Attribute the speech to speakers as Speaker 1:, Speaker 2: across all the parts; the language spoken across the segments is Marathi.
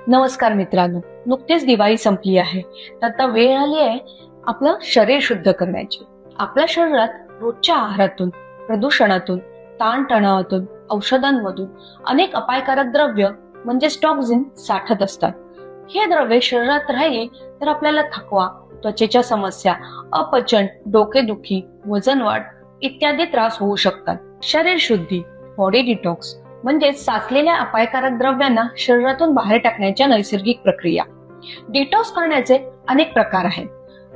Speaker 1: नमस्कार मित्रांनो, नुकतीच दिवाळी संपली आहे. तर आता वेळ आली आहे आपलं शरीर शुद्ध करण्याची. आपल्या शरीरात रोजच्या आहारातून, प्रदूषणातून, ताणतणावातून, औषधांमधून अनेक अपायकारक द्रव्य म्हणजे टॉक्झिन साठत असतात. हे द्रव्य शरीरात राहिले तर आपल्याला थकवा, त्वचेच्या समस्या, अपचन, डोकेदुखी, वजन वाढ इत्यादी त्रास होऊ शकतात. शरीर शुद्धी, बॉडी डिटॉक्स म्हणजे साचलेल्या अपायकारक द्रव्यांना शरीरातून बाहेर टाकण्याच्या नैसर्गिक प्रक्रिया. डिटॉक्स करण्याचे अनेक प्रकार आहेत.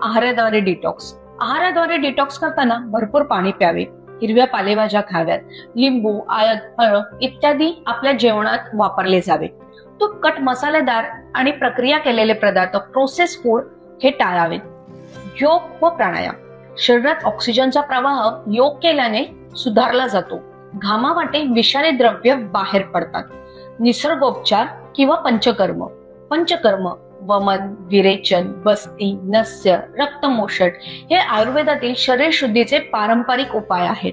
Speaker 1: आहाराद्वारे डिटॉक्स करताना भरपूर पाणी प्यावे, हिरव्या पालेभाज्या खाव्यात, लिंबू, आलं, हळद इत्यादी आपल्या जेवणात वापरले जावे. तुपकट, मसालेदार आणि प्रक्रिया केलेले पदार्थ, प्रोसेस फूड हे टाळावेत. योग व प्राणायाम. शरीरात ऑक्सिजनचा प्रवाह योग केल्याने सुधारला जातो. घामावाटे विषारी द्रव्य बाहेर पडतात. निसर्गोपचार किंवा पंचकर्म वमन, विरेचन, बस्ती, नस्य, रक्तमोषण हे आयुर्वेदातील शरीर शुद्धीचे पारंपरिक उपाय आहेत.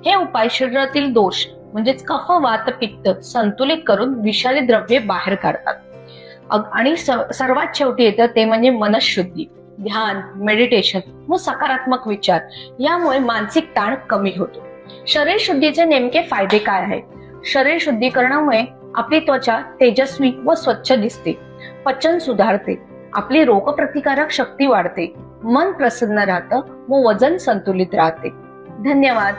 Speaker 1: हे उपाय शरीरातील दोष म्हणजेच कफ, वात, पित्त संतुलित करून विषारी द्रव्ये बाहेर काढतात. आणि सर्वात शेवटी येतं ते म्हणजे मनशुद्धी. ध्यान, मेडिटेशन व सकारात्मक विचार यामुळे मानसिक ताण कमी होतो. शरीर शुद्धीचे नेमके फायदे काय आहेत? शरीर शुद्धीकरणामुळे आपली त्वचा तेजस्वी व स्वच्छ दिसते, पचन सुधारते, आपली रोगप्रतिकारक शक्ती वाढते, मन प्रसन्न राहतं व वजन संतुलित राहते. धन्यवाद.